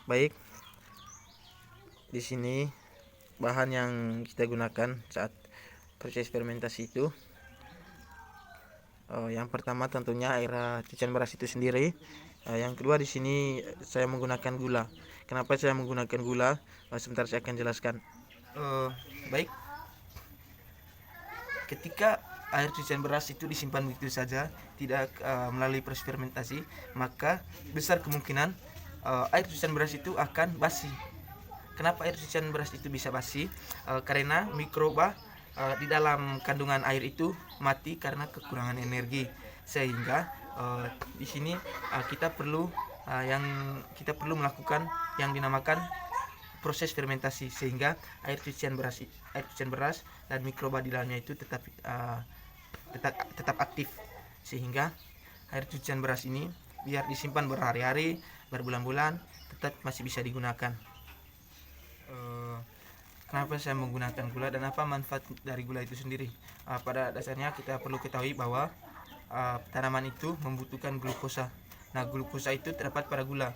Baik, di sini bahan yang kita gunakan saat proses fermentasi itu yang pertama tentunya air cucian beras itu sendiri. Yang kedua di sini saya menggunakan gula. Kenapa saya menggunakan gula? Sebentar saya akan jelaskan. Baik, ketika air cucian beras itu disimpan begitu saja, tidak melalui proses fermentasi, maka besar kemungkinan air cucian beras itu akan basi. Kenapa air cucian beras itu bisa basi? Karena mikroba di dalam kandungan air itu mati karena kekurangan energi, sehingga di sini kita perlu melakukan yang dinamakan proses fermentasi, sehingga air cucian beras dan mikroba di dalamnya itu tetap aktif, sehingga air cucian beras ini biar disimpan berhari-hari, berbulan-bulan, tetap masih bisa digunakan. Kenapa saya menggunakan gula dan apa manfaat dari gula itu sendiri? Pada dasarnya kita perlu ketahui bahwa tanaman itu membutuhkan glukosa. Nah, glukosa itu terdapat pada gula.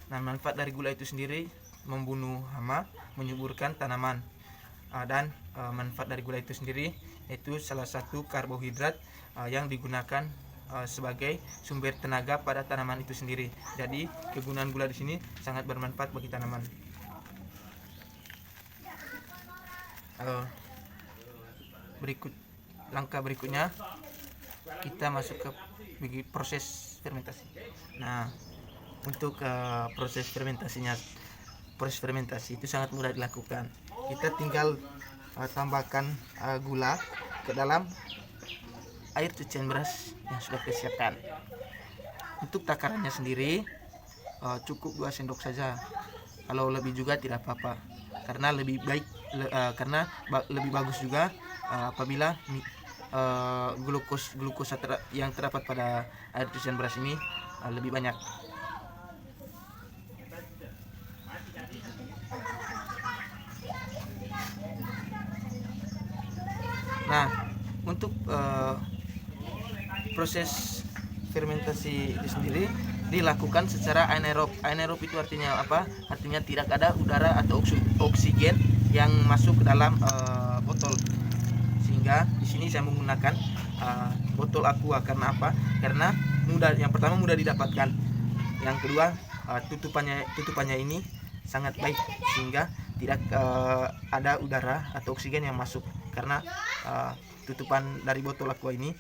Nah, manfaat dari gula itu sendiri membunuh hama, menyuburkan tanaman. Dan manfaat dari gula itu sendiri yaitu salah satu karbohidrat yang digunakan sebagai sumber tenaga pada tanaman itu sendiri. Jadi kegunaan gula di sini sangat bermanfaat bagi tanaman. Langkah berikutnya kita masuk ke proses fermentasi. Nah, untuk proses fermentasi itu sangat mudah dilakukan. Kita tinggal tambahkan gula ke dalam air cucian beras yang sudah kita siapkan. Untuk takarannya sendiri cukup 2 sendok saja. Kalau lebih juga tidak apa-apa, karena lebih baik lebih bagus juga apabila glukosa yang terdapat pada air cucian beras ini lebih banyak. Nah, untuk proses fermentasi itu sendiri dilakukan secara anaerob. Anaerob itu artinya apa? Artinya tidak ada udara atau oksigen yang masuk ke dalam botol. Sehingga di sini saya menggunakan botol aqua. Karena apa? Karena yang pertama mudah didapatkan. Yang kedua tutupannya ini sangat baik, sehingga tidak ada udara atau oksigen yang masuk, karena tutupan dari botol aqua ini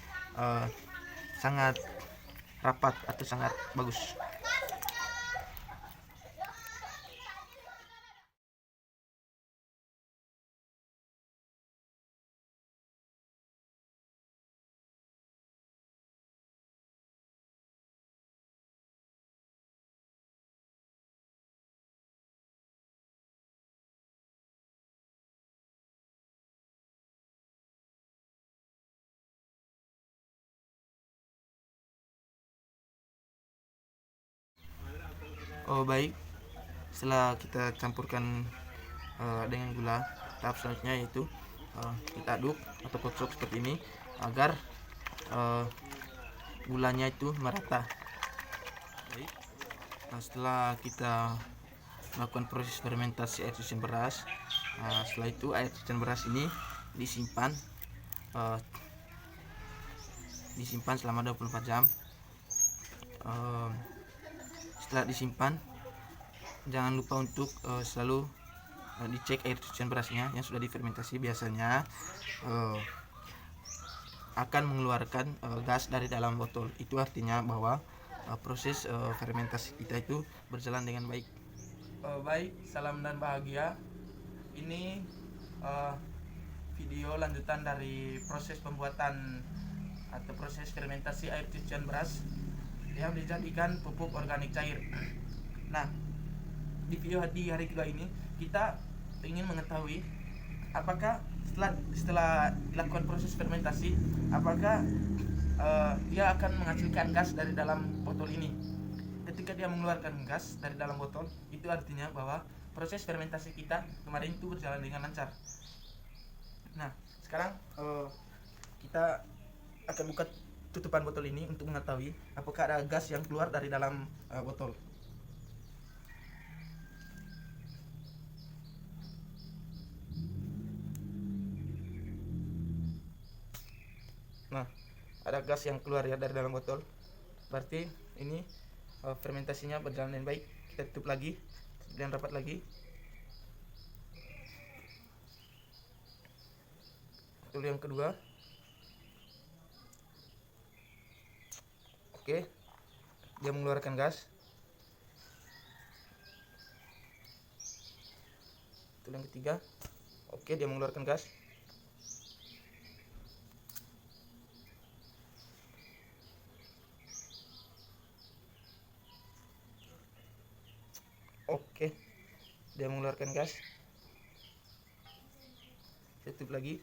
sangat rapat atau sangat bagus. Baik, setelah kita campurkan dengan gula, tahap selanjutnya yaitu kita aduk atau kocok seperti ini agar gulanya itu merata. Baik, setelah kita melakukan proses fermentasi air cucian beras, setelah itu air cucian beras ini disimpan selama 24 jam. Setelah disimpan, jangan lupa untuk selalu dicek air cucian berasnya yang sudah difermentasi. Biasanya akan mengeluarkan gas dari dalam botol. Itu artinya bahwa proses fermentasi kita itu berjalan dengan baik. Baik, salam dan bahagia. Ini video lanjutan dari proses pembuatan atau proses fermentasi air cucian beras yang dijadikan pupuk organik cair. Nah, di video di hari kedua ini kita ingin mengetahui apakah setelah dilakukan proses fermentasi, apakah dia akan menghasilkan gas dari dalam botol ini. Ketika dia mengeluarkan gas dari dalam botol, itu artinya bahwa proses fermentasi kita kemarin itu berjalan dengan lancar. Nah, sekarang kita akan buka tutupan botol ini untuk mengetahui apakah ada gas yang keluar dari dalam botol. Nah, ada gas yang keluar ya dari dalam botol. Berarti ini fermentasinya berjalan dengan baik. Kita tutup lagi dan rapat lagi. Botol yang kedua. Oke, dia mengeluarkan gas. Botol yang ketiga. Oke, dia mengeluarkan gas. Oke, dia mengeluarkan gas. Tutup lagi.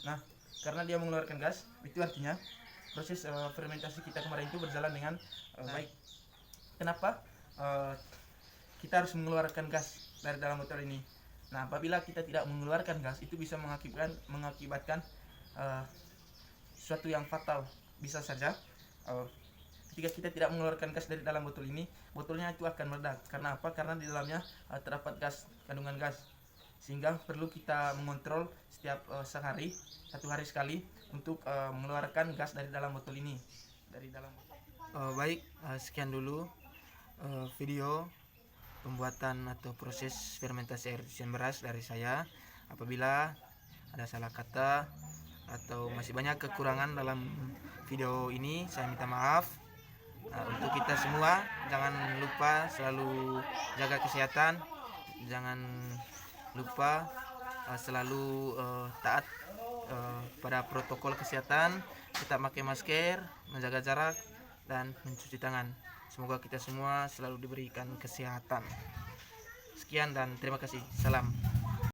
Nah, karena dia mengeluarkan gas, itu artinya proses fermentasi kita kemarin itu berjalan dengan baik. Kenapa kita harus mengeluarkan gas dari dalam botol ini? Nah, apabila kita tidak mengeluarkan gas, itu bisa mengakibatkan sesuatu yang fatal. Bisa saja ketika kita tidak mengeluarkan gas dari dalam botol ini, botolnya itu akan meledak. Karena apa? Karena di dalamnya terdapat gas, kandungan gas, sehingga perlu kita mengontrol setiap sehari, 1 hari sekali, untuk mengeluarkan gas dari dalam botol ini. Baik, sekian dulu video pembuatan atau proses fermentasi air cucian beras dari saya. Apabila ada salah kata atau masih banyak kekurangan dalam video ini, saya minta maaf. Untuk kita semua, jangan lupa selalu jaga kesehatan, jangan lupa selalu taat pada protokol kesehatan, tetap pakai masker, menjaga jarak, dan mencuci tangan. Semoga kita semua selalu diberikan kesehatan. Sekian dan terima kasih. Salam.